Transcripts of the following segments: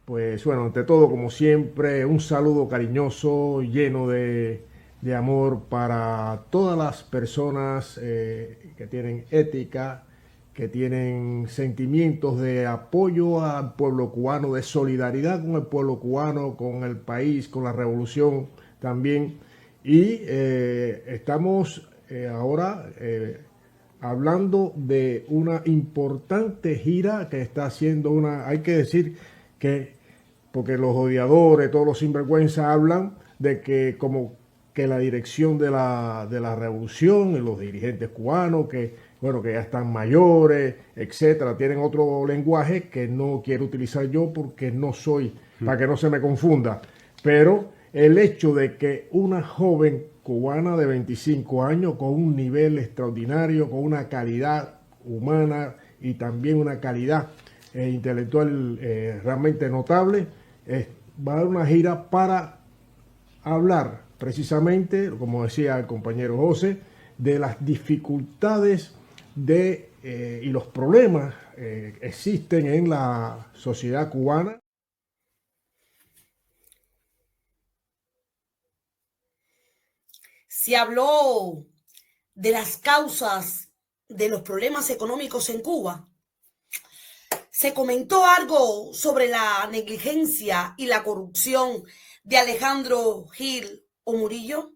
Pues bueno, ante todo, como siempre, un saludo cariñoso, lleno de amor para todas las personas que tienen ética, que tienen sentimientos de apoyo al pueblo cubano, de solidaridad con el pueblo cubano, con el país, con la revolución también. Y estamos ahora hablando de una importante gira que está haciendo hay que decir que, porque los odiadores, todos los sinvergüenzas hablan de que como que la dirección de la revolución y los dirigentes cubanos, que bueno, que ya están mayores, etcétera, tienen otro lenguaje que no quiero utilizar yo porque no soy, para que no se me confunda. Pero el hecho de que una joven cubana de 25 años con un nivel extraordinario, con una calidad humana y también una calidad intelectual realmente notable, va a dar una gira para hablar precisamente, como decía el compañero José, de las dificultades y los problemas que existen en la sociedad cubana. Se habló de las causas de los problemas económicos en Cuba. Se comentó algo sobre la negligencia y la corrupción de Alejandro Gil o Murillo.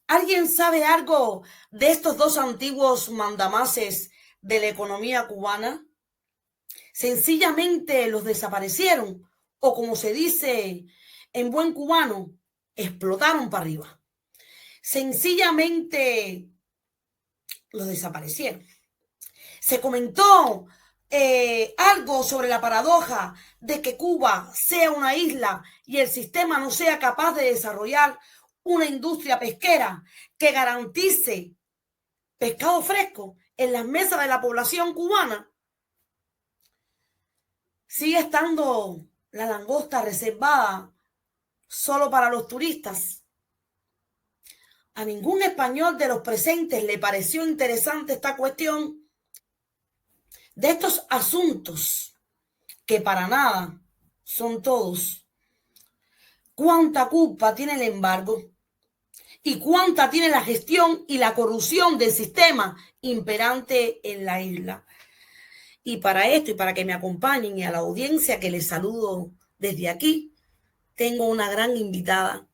¿Alguien sabe algo de estos dos antiguos mandamases de la economía cubana? Sencillamente los desaparecieron, o como se dice en buen cubano, explotaron para arriba. Sencillamente los desaparecieron. Se comentó algo sobre la paradoja de que Cuba sea una isla y el sistema no sea capaz de desarrollar una industria pesquera que garantice pescado fresco en las mesas de la población cubana. Sigue estando la langosta reservada solo para los turistas. A ningún español de los presentes le pareció interesante esta cuestión. De estos asuntos, que para nada son todos, ¿cuánta culpa tiene el embargo? ¿Y cuánta tiene la gestión y la corrupción del sistema imperante en la isla? Y para esto, y para que me acompañen, y a la audiencia que les saludo desde aquí, tengo una gran invitada.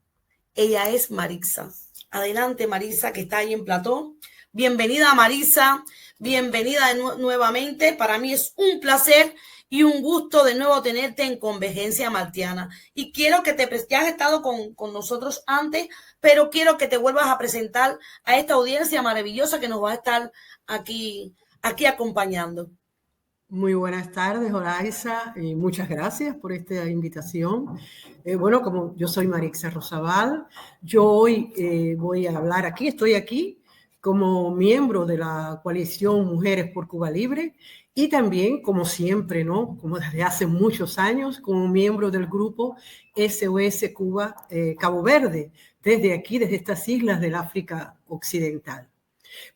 Ella es Marisa. Adelante, Marisa, que está ahí en plató. Bienvenida, Marisa. Bienvenida nuevamente. Para mí es un placer y un gusto de nuevo tenerte en Convergencia Martiana. Y quiero que ya has estado con nosotros antes, pero quiero que te vuelvas a presentar a esta audiencia maravillosa que nos va a estar aquí acompañando. Muy buenas tardes, Horaisa. Muchas gracias por esta invitación. Bueno, como yo soy Marixa Rosabal, yo hoy voy a hablar aquí, estoy aquí como miembro de la coalición Mujeres por Cuba Libre y también, como siempre, ¿no? Como desde hace muchos años, como miembro del grupo SOS Cuba Cabo Verde, desde aquí, desde estas islas del África Occidental.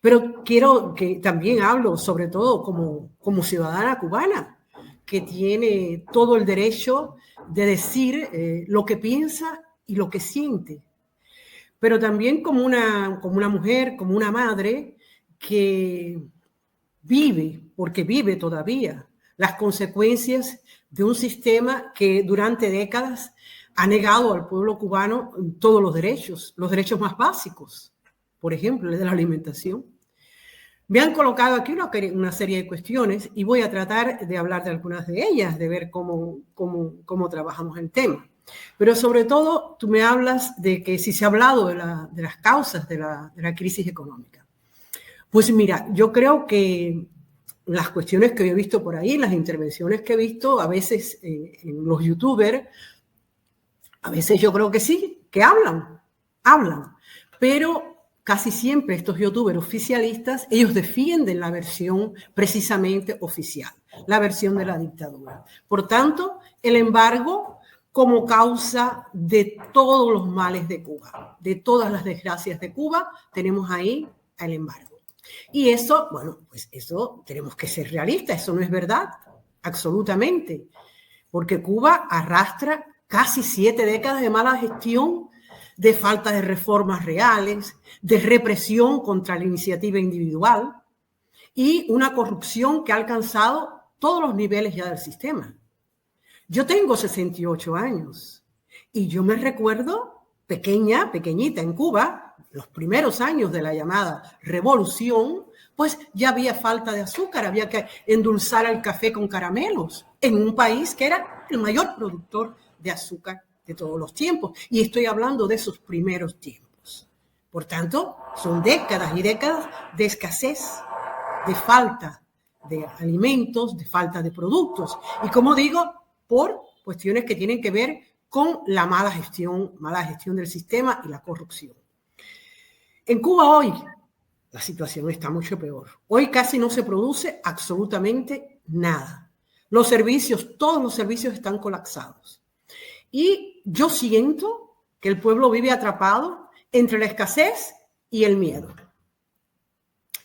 Pero quiero que también hablo, sobre todo como ciudadana cubana, que tiene todo el derecho de decir lo que piensa y lo que siente. Pero también como una mujer, como una madre que vive, porque vive todavía, las consecuencias de un sistema que durante décadas ha negado al pueblo cubano todos los derechos más básicos. Por ejemplo, el de la alimentación. Me han colocado aquí una serie de cuestiones y voy a tratar de hablar de algunas de ellas, de ver cómo trabajamos el tema. Pero sobre todo, tú me hablas de que si se ha hablado de las causas de la crisis económica. Pues mira, yo creo que las cuestiones que he visto por ahí, las intervenciones que he visto, a veces en los youtubers, a veces yo creo que sí, que hablan, pero casi siempre estos youtubers oficialistas, ellos defienden la versión precisamente oficial, la versión de la dictadura. Por tanto, el embargo como causa de todos los males de Cuba, de todas las desgracias de Cuba, tenemos ahí el embargo. Y eso, bueno, pues eso tenemos que ser realistas, eso no es verdad, absolutamente. porque Cuba arrastra casi 7 décadas de mala gestión, de falta de reformas reales, de represión contra la iniciativa individual y una corrupción que ha alcanzado todos los niveles ya del sistema. Yo tengo 68 años y yo me recuerdo pequeñita en Cuba, los primeros años de la llamada revolución, pues ya había falta de azúcar, había que endulzar el café con caramelos en un país que era el mayor productor de azúcar de todos los tiempos. Y estoy hablando de esos primeros tiempos. Por tanto, son décadas y décadas de escasez, de falta de alimentos, de falta de productos. Y como digo, por cuestiones que tienen que ver con la mala gestión del sistema y la corrupción. En Cuba hoy la situación está mucho peor. Hoy casi no se produce absolutamente nada. Los servicios, todos los servicios están colapsados. Y yo siento que el pueblo vive atrapado entre la escasez y el miedo.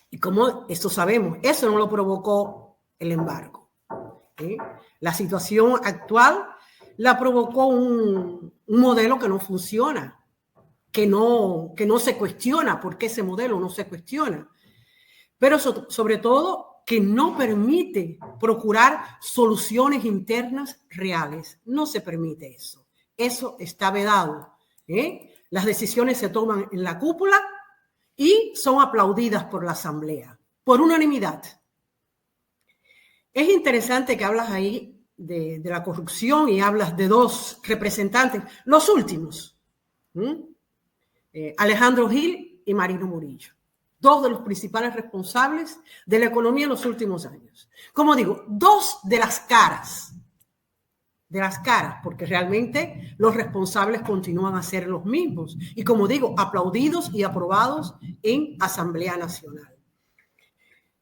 Y como esto sabemos, eso no lo provocó el embargo. La situación actual la provocó un modelo que no funciona, que no se cuestiona, porque ese modelo no se cuestiona, pero sobre todo que no permite procurar soluciones internas reales. No se permite eso. Eso está vedado. Las decisiones se toman en la cúpula y son aplaudidas por la Asamblea, por unanimidad. Es interesante que hablas ahí de la corrupción y hablas de 2 representantes, los últimos, Alejandro Gil y Marino Murillo, 2 de los principales responsables de la economía en los últimos años. Como digo, 2 de las caras, porque realmente los responsables continúan a ser los mismos. Y como digo, aplaudidos y aprobados en Asamblea Nacional.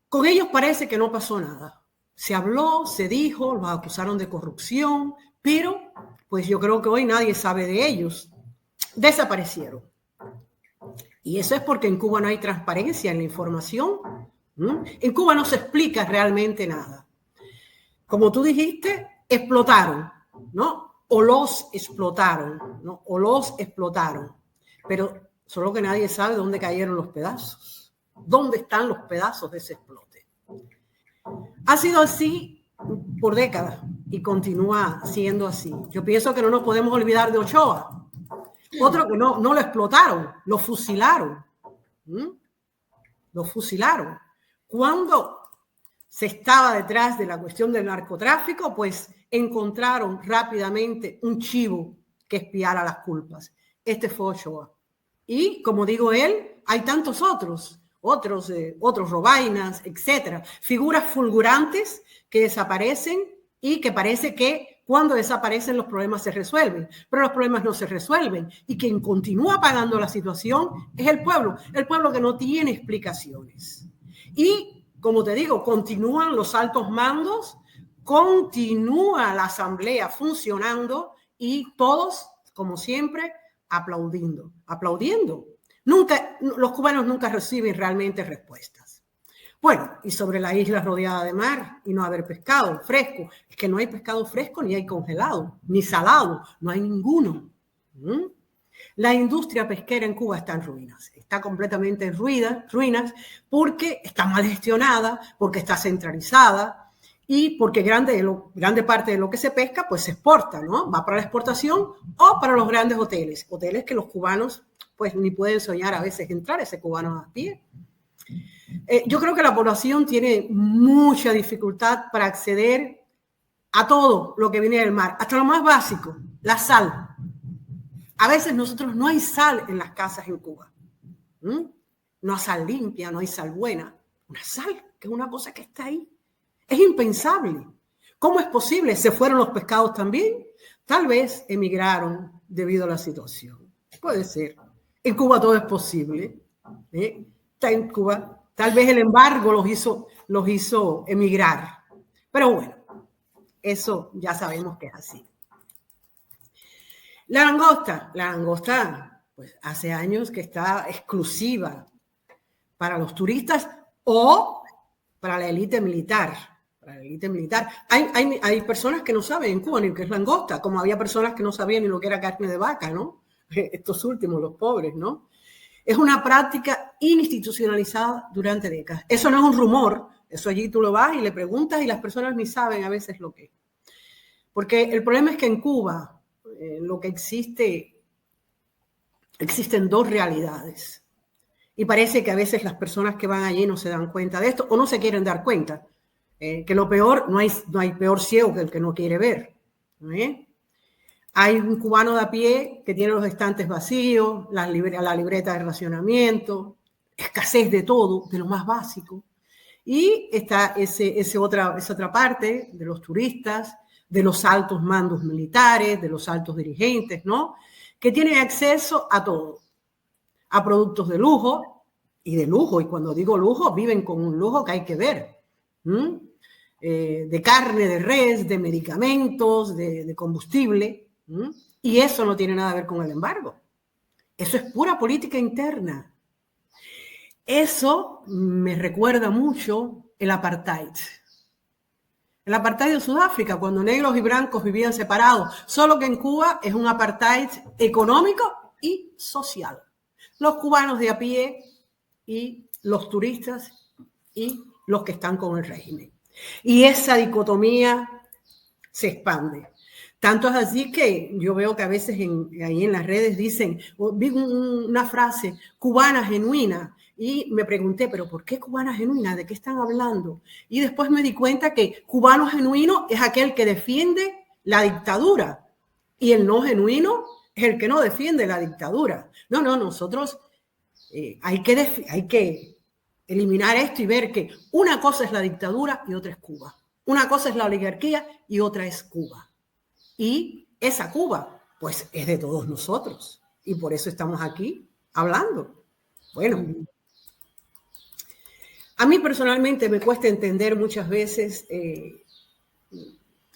Con ellos parece que no pasó nada. Se habló, se dijo, los acusaron de corrupción, pero pues yo creo que hoy nadie sabe de ellos. Desaparecieron. Y eso es porque en Cuba no hay transparencia en la información. En Cuba no se explica realmente nada. Como tú dijiste, explotaron, ¿no? O los explotaron, ¿no? O los explotaron. Pero solo que nadie sabe dónde cayeron los pedazos. ¿Dónde están los pedazos de ese explote? Ha sido así por décadas y continúa siendo así. Yo pienso que no nos podemos olvidar de Ochoa. Otro que no lo explotaron, lo fusilaron. Lo fusilaron. Cuando se estaba detrás de la cuestión del narcotráfico, pues encontraron rápidamente un chivo que espiara las culpas. Este fue Ochoa. Y como digo él, hay tantos otros Robainas, etcétera. Figuras fulgurantes que desaparecen y que parece que cuando desaparecen los problemas se resuelven, pero los problemas no se resuelven y quien continúa pagando la situación es el pueblo que no tiene explicaciones. Y como te digo, continúan los altos mandos, continúa la asamblea funcionando y todos, como siempre, aplaudiendo. Nunca, los cubanos nunca reciben realmente respuestas. Bueno, y sobre la isla rodeada de mar y no haber pescado fresco, es que no hay pescado fresco, ni hay congelado, ni salado, no hay ninguno. La industria pesquera en Cuba está en ruinas, está completamente en ruinas porque está mal gestionada, porque está centralizada y porque grande parte de lo que se pesca pues se exporta, ¿no? Va para la exportación o para los grandes hoteles que los cubanos pues ni pueden soñar a veces entrar, ese cubano a pie. Yo creo que la población tiene mucha dificultad para acceder a todo lo que viene del mar, hasta lo más básico, la sal. A veces nosotros no hay sal en las casas en Cuba. No hay sal limpia, no hay sal buena. Una sal, que es una cosa que está ahí. Es impensable. ¿Cómo es posible? ¿Se fueron los pescados también? Tal vez emigraron debido a la situación. Puede ser. En Cuba todo es posible. Está en Cuba. Tal vez el embargo los hizo emigrar. Pero bueno, eso ya sabemos que es así. La langosta, pues hace años que está exclusiva para los turistas o para la élite militar. para la élite militar. Hay personas que no saben en Cuba ni lo que es langosta, como había personas que no sabían ni lo que era carne de vaca, ¿no? Estos últimos, los pobres, ¿no? Es una práctica institucionalizada durante décadas. Eso no es un rumor, eso allí tú lo vas y le preguntas y las personas ni saben a veces lo que es. Porque el problema es que en Cuba lo que existen dos realidades. Y parece que a veces las personas que van allí no se dan cuenta de esto o no se quieren dar cuenta. Que lo peor, no hay peor ciego que el que no quiere ver. Hay un cubano de a pie que tiene los estantes vacíos, la libreta de racionamiento, escasez de todo, de lo más básico. Y está esa otra parte de los turistas, de los altos mandos militares, de los altos dirigentes, ¿no? Que tienen acceso a todo, a productos de lujo, y cuando digo lujo, viven con un lujo que hay que ver. De carne, de res, de medicamentos, de combustible. Y eso no tiene nada que ver con el embargo. Eso es pura política interna. Eso me recuerda mucho el apartheid. El apartheid de Sudáfrica, cuando negros y blancos vivían separados. Solo que en Cuba es un apartheid económico y social. Los cubanos de a pie y los turistas y los que están con el régimen. Y esa dicotomía se expande. Tanto es así que yo veo que a veces ahí en las redes dicen, vi una frase, cubana genuina, y me pregunté, ¿pero por qué cubana genuina? ¿De qué están hablando? Y después me di cuenta que cubano genuino es aquel que defiende la dictadura y el no genuino es el que no defiende la dictadura. No, nosotros hay que eliminar esto y ver que una cosa es la dictadura y otra es Cuba. Una cosa es la oligarquía y otra es Cuba. Y esa Cuba, pues, es de todos nosotros. Y por eso estamos aquí hablando. Bueno, a mí personalmente me cuesta entender muchas veces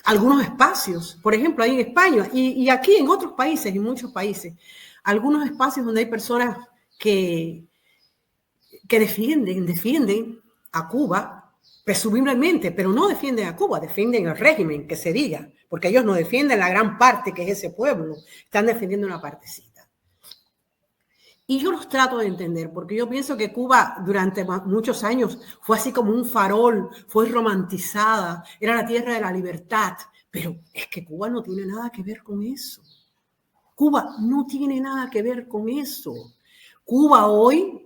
algunos espacios. Por ejemplo, ahí en España y aquí en otros países, en muchos países, algunos espacios donde hay personas que defienden a Cuba, presumiblemente, pero no defienden a Cuba, defienden al régimen, que se diga, porque ellos no defienden la gran parte que es ese pueblo, están defendiendo una partecita. Y yo los trato de entender, porque yo pienso que Cuba durante muchos años fue así como un farol, fue romantizada, era la tierra de la libertad, pero es que Cuba no tiene nada que ver con eso. Cuba no tiene nada que ver con eso. Cuba hoy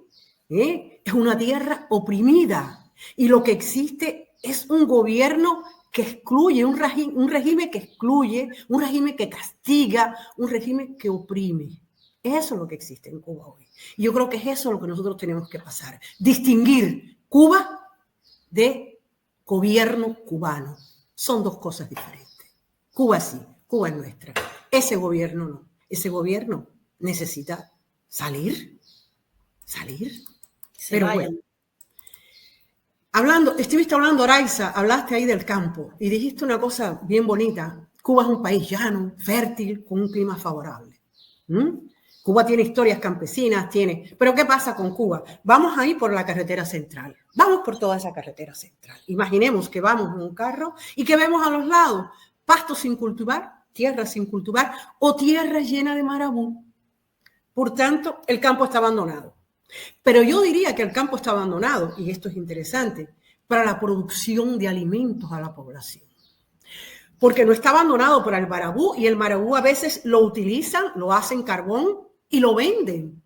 es una tierra oprimida. Y lo que existe es un gobierno que excluye, un régimen que excluye, un régimen que castiga, un régimen que oprime. Eso es lo que existe en Cuba hoy. Y yo creo que es eso lo que nosotros tenemos que pasar. Distinguir Cuba de gobierno cubano. Son dos cosas diferentes. Cuba sí, Cuba es nuestra. Ese gobierno no. Ese gobierno necesita salir. Pero bueno. Estuviste hablando, Araiza, hablaste ahí del campo y dijiste una cosa bien bonita. Cuba es un país llano, fértil, con un clima favorable. Cuba tiene historias campesinas, Pero ¿qué pasa con Cuba? Vamos ahí por la carretera central. Vamos por toda esa carretera central. Imaginemos que vamos en un carro y que vemos a los lados pastos sin cultivar, tierras sin cultivar o tierra llena de marabú. Por tanto, el campo está abandonado. Pero yo diría que el campo está abandonado, y esto es interesante, para la producción de alimentos a la población. Porque no está abandonado para el marabú, y el marabú a veces lo utilizan, lo hacen carbón y lo venden.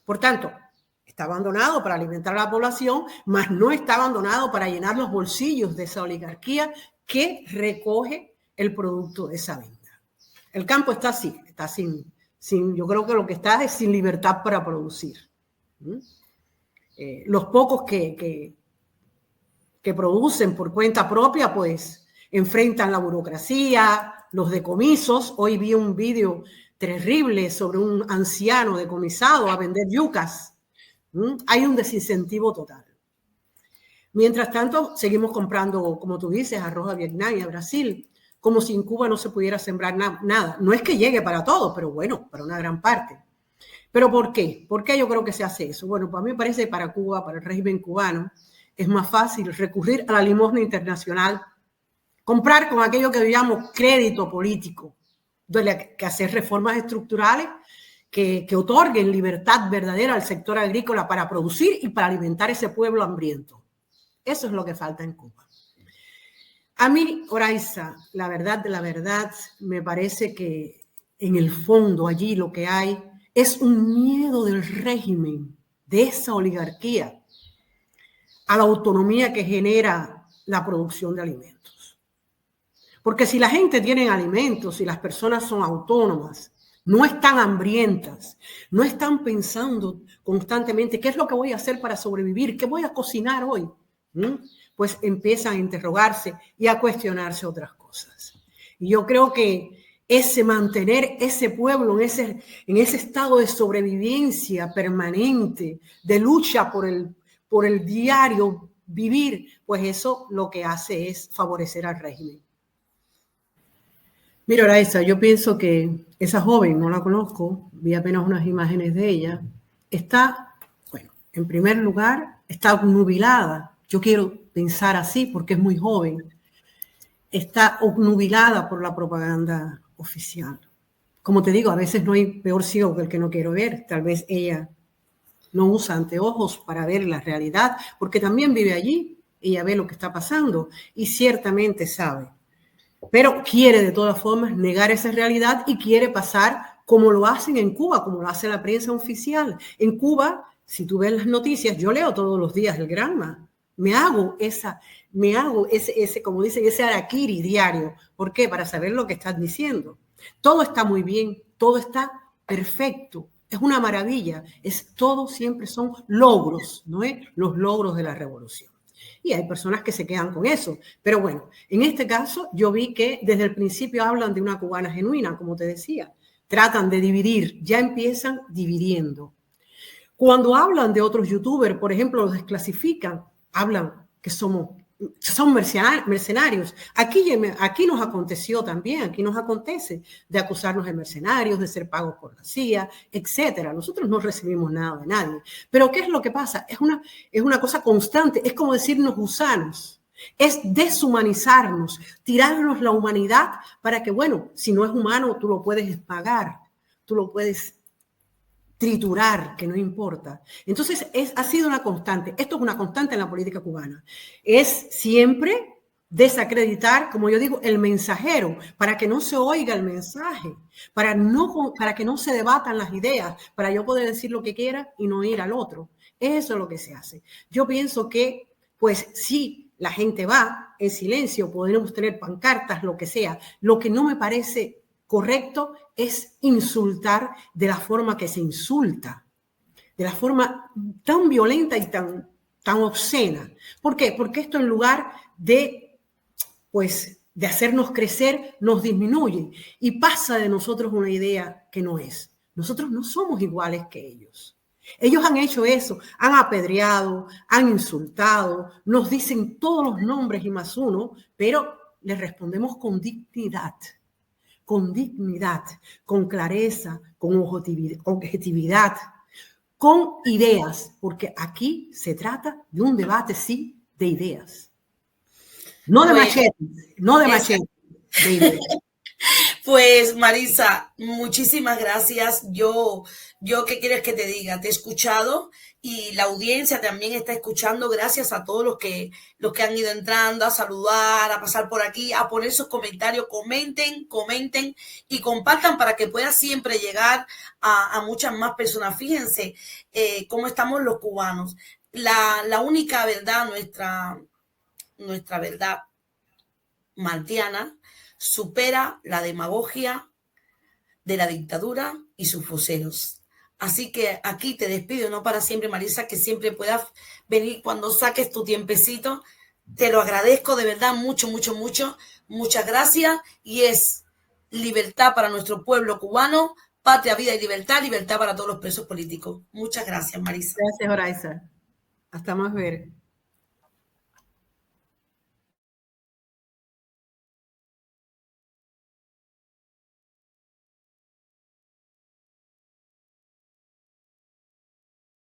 Por tanto, está abandonado para alimentar a la población, mas no está abandonado para llenar los bolsillos de esa oligarquía que recoge el producto de esa venta. El campo está así, está sin yo creo que lo que está es sin libertad para producir. Los pocos que producen por cuenta propia, pues enfrentan la burocracia, los decomisos. Hoy vi un vídeo terrible sobre un anciano decomisado a vender yucas. Hay un desincentivo total. Mientras tanto, seguimos comprando, como tú dices, arroz a Vietnam y a Brasil, como si en Cuba no se pudiera sembrar nada. No es que llegue para todo, pero bueno, para una gran parte. ¿Pero por qué? ¿Por qué yo creo que se hace eso? Bueno, para mí me parece que para Cuba, para el régimen cubano, es más fácil recurrir a la limosna internacional comprar con aquello que llamamos crédito político, donde que hacer reformas estructurales que otorguen libertad verdadera al sector agrícola para producir y para alimentar ese pueblo hambriento. Eso es lo que falta en Cuba. A mí, Oraiza, la verdad, me parece que en el fondo allí lo que hay es un miedo del régimen, de esa oligarquía, a la autonomía que genera la producción de alimentos. Porque si la gente tiene alimentos, si las personas son autónomas, no están hambrientas, no están pensando constantemente qué es lo que voy a hacer para sobrevivir, qué voy a cocinar hoy, pues empiezan a interrogarse y a cuestionarse otras cosas. Y yo creo que mantener ese pueblo en ese estado de sobrevivencia permanente, de lucha por el diario vivir, pues eso lo que hace es favorecer al régimen. Mira, Oraiza, yo pienso que esa joven, no la conozco, vi apenas unas imágenes de ella, está, bueno, en primer lugar, está obnubilada. Yo quiero pensar así porque es muy joven. Está obnubilada por la propaganda oficial. Como te digo, a veces no hay peor ciego que el que no quiero ver. Tal vez ella no usa anteojos para ver la realidad, porque también vive allí. Ella ve lo que está pasando y ciertamente sabe. Pero quiere de todas formas negar esa realidad y quiere pasar como lo hacen en Cuba, como lo hace la prensa oficial. En Cuba, si tú ves las noticias, yo leo todos los días el Granma. Me hago ese, como dicen, ese harakiri diario. ¿Por qué? Para saber lo que están diciendo. Todo está muy bien, todo está perfecto. Es una maravilla. Todo siempre son logros, ¿no es? Los logros de la revolución. Y hay personas que se quedan con eso. Pero bueno, en este caso yo vi que desde el principio hablan de una cubana genuina, como te decía. Tratan de dividir, ya empiezan dividiendo. Cuando hablan de otros youtubers, por ejemplo, los desclasifican, hablan que son mercenarios. Aquí nos aconteció también, aquí nos acontece de acusarnos de mercenarios, de ser pagos por la CIA, etcétera. Nosotros no recibimos nada de nadie. Pero ¿qué es lo que pasa? Es una cosa constante, es como decirnos gusanos. Es deshumanizarnos, tirarnos la humanidad para que, bueno, si no es humano, tú lo puedes pagar, tú lo puedes triturar, que no importa. Entonces, ha sido una constante. Esto es una constante en la política cubana. Es siempre desacreditar, como yo digo, el mensajero, para que no se oiga el mensaje, para que no se debatan las ideas, para yo poder decir lo que quiera y no ir al otro. Eso es lo que se hace. Yo pienso que, pues, si la gente va en silencio, podremos tener pancartas, lo que sea. Lo que no me parece correcto es insultar de la forma que se insulta, de la forma tan violenta y tan obscena. ¿Por qué? Porque esto en lugar de hacernos crecer, nos disminuye y pasa de nosotros una idea que no es. Nosotros no somos iguales que ellos. Ellos han hecho eso, han apedreado, han insultado, nos dicen todos los nombres y más uno, pero les respondemos con dignidad, con clareza, con objetividad, con ideas, porque aquí se trata de un debate, sí, de ideas. No de machetes, de ideas. Pues Marisa, muchísimas gracias. Yo, ¿qué quieres que te diga? Te he escuchado y la audiencia también está escuchando. Gracias a todos los que han ido entrando a saludar, a pasar por aquí, a poner sus comentarios. Comenten y compartan para que pueda siempre llegar a muchas más personas. Fíjense cómo estamos los cubanos. La única verdad, nuestra verdad martiana, supera la demagogia de la dictadura y sus voceros. Así que aquí te despido, no para siempre, Marisa, que siempre puedas venir cuando saques tu tiempecito. Te lo agradezco de verdad mucho. Muchas gracias. Y es libertad para nuestro pueblo cubano, patria, vida y libertad para todos los presos políticos. Muchas gracias, Marisa. Gracias, Oraiza. Hasta más ver.